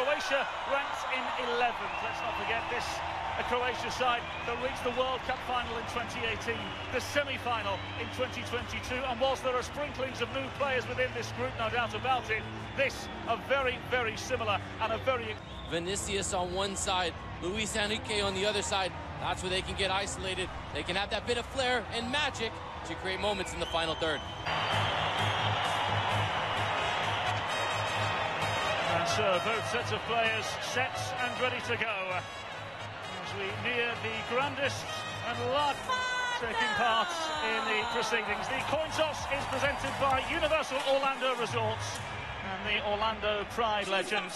Croatia ranked in 11th. Let's not forget this, a Croatia side that reached the World Cup final in 2018, the semi-final in 2022, and whilst there are sprinklings of new players within this group, no doubt about it, this a very, very similar and a very... Vinicius on one side, Luis Enrique on the other side. That's where they can get isolated. They can have that bit of flair and magic to create moments in the final third. And so both sets of players set and ready to go as we near the grandest and largest taking part in the proceedings. The coin toss is presented by Universal Orlando Resorts and the Orlando Pride legend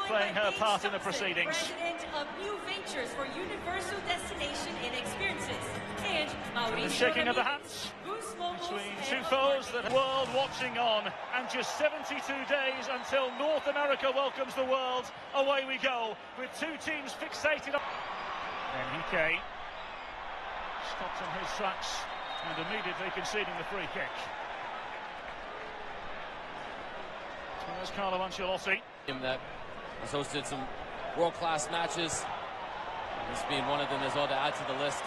playing her part in the proceedings. President of New Ventures for Universal Destination and Experiences, and the shaking of the hands between two foes that the world watching on, and just 72 days until North America welcomes the world. Away we go with two teams fixated on. Enrique stops on his tracks and immediately conceding the free kick. So there's Carlo Ancelotti. That has hosted some world-class matches. This being one of them as well to add to the list.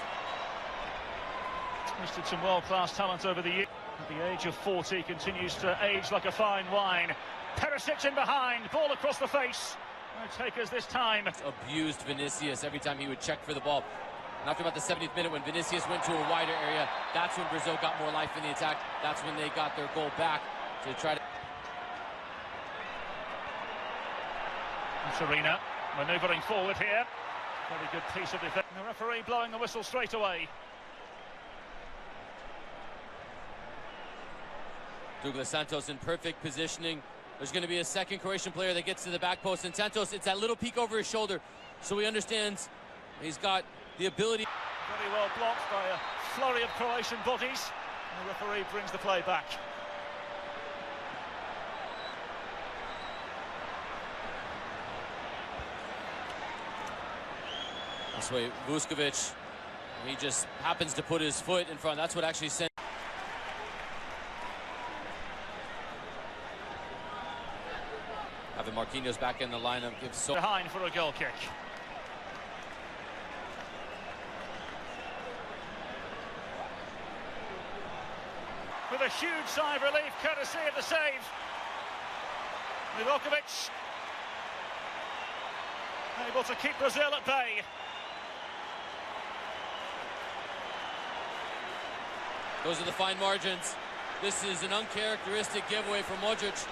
Listed some world-class talent over the year. At the age of 40, continues to age like a fine wine. Perisic in behind, ball across the face. No takers this time. Abused Vinicius every time he would check for the ball. And after about the 70th minute, when Vinicius went to a wider area, that's when Brazil got more life in the attack. That's when they got their goal back to try to... Serena manoeuvring forward here. Very good piece of defence. The referee blowing the whistle straight away. Douglas Santos in perfect positioning. There's going to be a second Croatian player that gets to the back post, and Santos, it's that little peek over his shoulder, so he understands he's got the ability. Very well blocked by a flurry of Croatian bodies. And the referee brings the play back. This way, Vuskovic, he just happens to put his foot in front. That's what actually sent. Having Marquinhos back in the lineup gives so... Behind for a goal kick. With a huge sigh of relief, courtesy of the save. Livakovic able to keep Brazil at bay. Those are the fine margins. This is an uncharacteristic giveaway from Modric.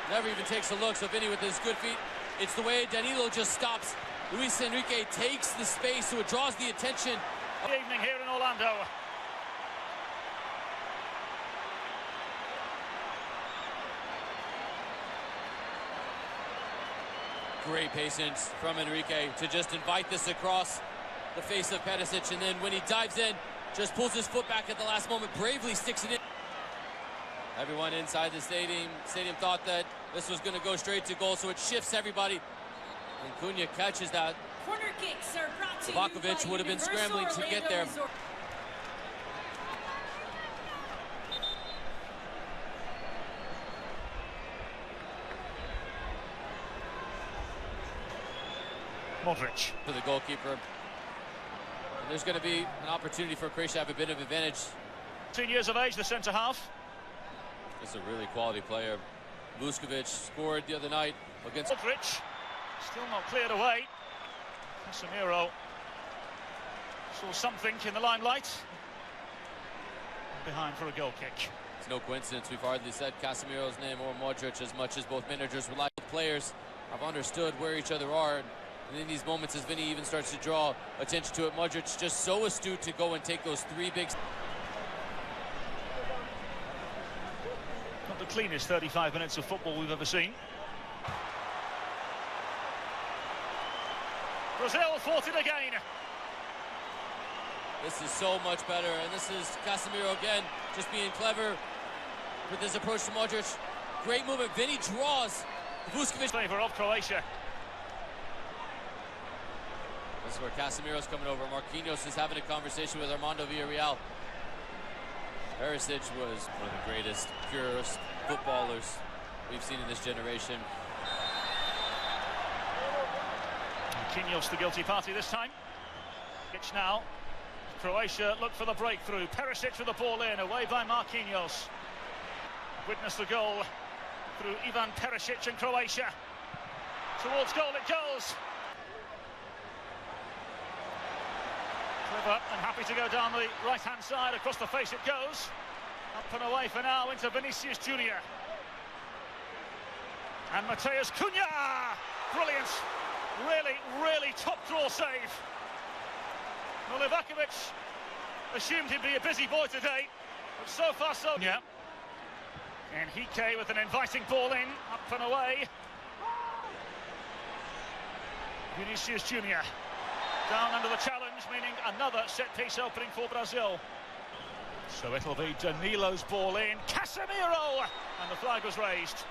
Never even takes a look, so Vini with his good feet. It's the way Danilo just stops. Luis Enrique takes the space, so it draws the attention. Good evening here in Orlando. Great patience from Enrique to just invite this across the face of Perisic, and then when he dives in, just pulls his foot back at the last moment, bravely sticks it in. Everyone inside the stadium thought that this was going to go straight to goal, so it shifts everybody. And Cunha catches that. Corner kicks are brought to Livakovic would have been scrambling to get there. Modric. For the goalkeeper. And there's going to be an opportunity for Croatia to have a bit of advantage. 10 years of age, the centre-half. This is a really quality player. Vuskovic scored the other night against... Modric, still not cleared away. Casemiro saw something in the limelight. Behind for a goal kick. It's no coincidence we've hardly said Casemiro's name or Modric as much as both managers would like. Players have understood where each other are. And in these moments, as Vini even starts to draw attention to it, Modric just so astute to go and take those three big... Not the cleanest 35 minutes of football we've ever seen. Brazil fought it again. This is so much better, and this is Casemiro again, just being clever with his approach to Modric. Great movement. Vini draws. Vuskovic. Favour of Croatia. This is where Casemiro's coming over. Marquinhos is having a conversation with Armando Villarreal. Perisic was one of the greatest, purest footballers we've seen in this generation. Marquinhos the guilty party this time. Pitch now. Croatia look for the breakthrough. Perisic with the ball in, away by Marquinhos. Witness the goal through Ivan Perisic and Croatia. Towards goal it goes. Clever and happy to go down the right-hand side. Across the face it goes. Up and away for now into Vinicius Junior. And Mateus Cunha! Brilliant. Really top draw save. Livakovic assumed he'd be a busy boy today, but so far so... Yeah. And Henrique with an inviting ball in, up and away. Vinicius Junior down under the challenge, meaning another set-piece opening for Brazil. So it'll be Danilo's ball in, Casemiro! And the flag was raised.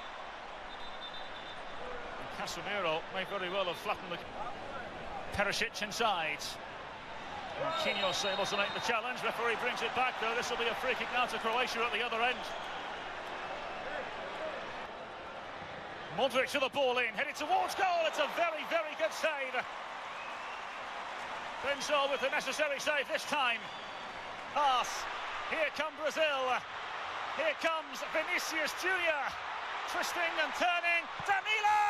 And Casemiro may very well have flattened the... Perisic inside. Marquinhos able to make the challenge. Referee brings it back, though. This will be a free kick now to Croatia at the other end. Modric to the ball in, headed towards goal. It's a very good save. Benzo with the necessary save this time. Pass. Here come Brazil. Here comes Vinicius Junior. Twisting and turning. Danilo!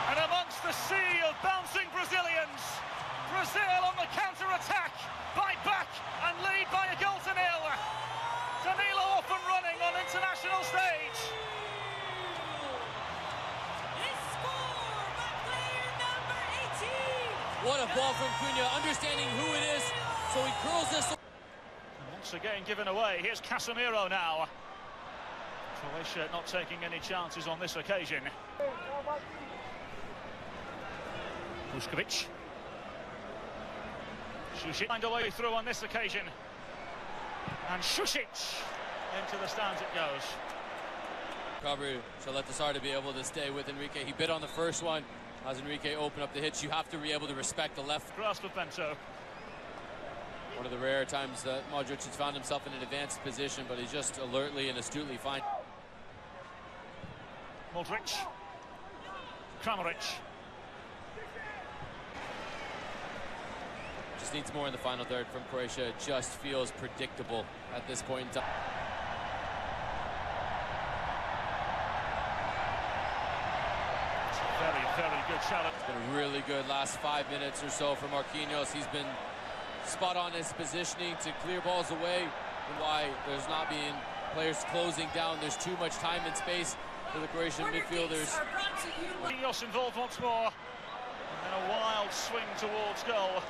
And amongst the sea of bouncing Brazilians, Brazil on the counter-attack, bite back and lead by a goal to nil. Danilo off and running on international stage. What a ball from Cunha, understanding who it is, so he curls this. Once again given away. Here's Casemiro now. Croatia not taking any chances on this occasion. Vuskovic. Šušić find a way through on this occasion. And Šušić into the stands it goes. Recovery, so let the Sarda be able to stay with Henrique. He bit on the first one. As Henrique opened up the hits, you have to be able to respect the left grasp of Bento. One of the rare times that Modric has found himself in an advanced position, but he's just alertly and astutely fine. Modric. Kramaric. Just needs more in the final third from Croatia. It just feels predictable at this point in time. Very good challenge. It's been a really good last 5 minutes or so for Marquinhos. He's been spot on his positioning to clear balls away, and why there's not being players closing down. There's too much time and space for the Croatian midfielders. Marquinhos involved once more, and then a wild swing towards goal.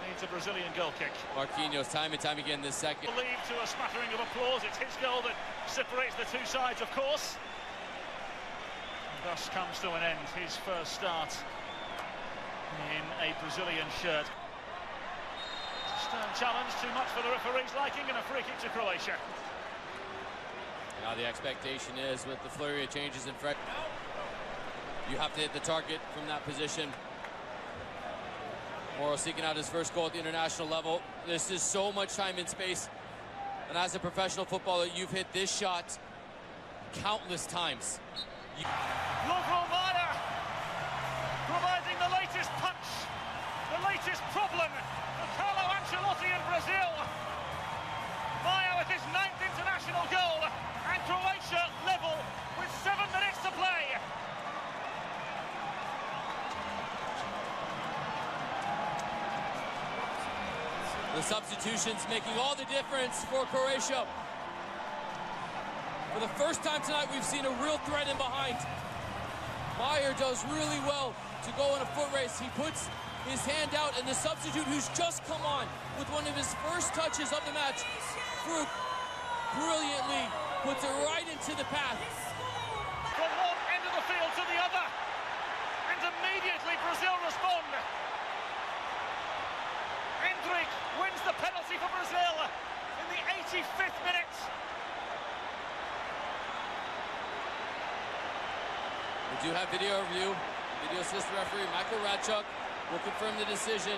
Needs a Brazilian goal kick. Marquinhos, time and time again this second. Lead to a smattering of applause. It's his goal that separates the two sides, of course. Thus comes to an end his first start in a Brazilian shirt. It's a stern challenge, too much for the referee's liking, and a free kick to Croatia. Now the expectation is, with the flurry of changes in front, you have to hit the target from that position. Moro seeking out his first goal at the international level. This is so much time and space, and as a professional footballer, you've hit this shot countless times. Lovro Maia providing the latest punch, the latest problem for Carlo Ancelotti in Brazil. Maia with his 9th international goal, and Croatia level with 7 minutes to play. The substitutions making all the difference for Croatia. For the first time tonight, we've seen a real threat in behind. Maia does really well to go in a foot race. He puts his hand out, and the substitute who's just come on with one of his first touches of the match, Fruit, brilliantly puts it right into the path. From one end of the field to the other, and immediately Brazil respond. Hendrick wins the penalty for Brazil in the 85th minute. We do have video review. Video assistant referee Michael Radchuk will confirm the decision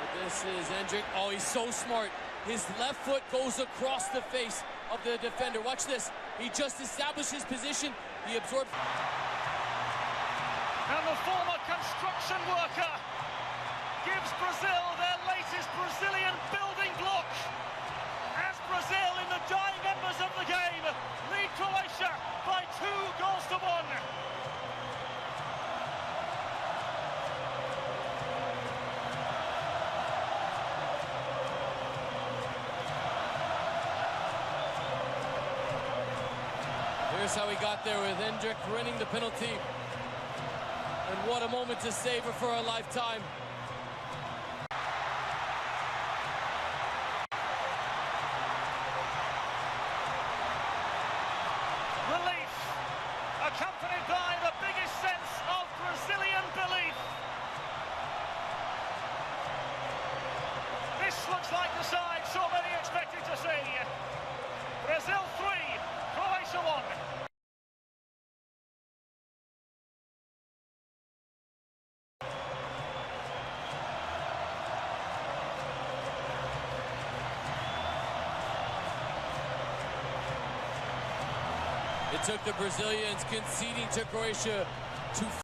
But this is Hendrick. Oh, he's so smart. His left foot goes across the face of the defender. Watch this. He just established his position. He absorbed. And the former construction worker gives Brazil their latest Brazilian building block. As Brazil, in the dying embers of the game, lead Croatia by 2-1. Here's how he got there, with Hendrick winning the penalty. And what a moment to savor for a lifetime. Relief, accompanied by the biggest sense of Brazilian belief. This looks like the side so many expected to see. Brazil 3, Croatia 1. It took the Brazilians conceding to Croatia to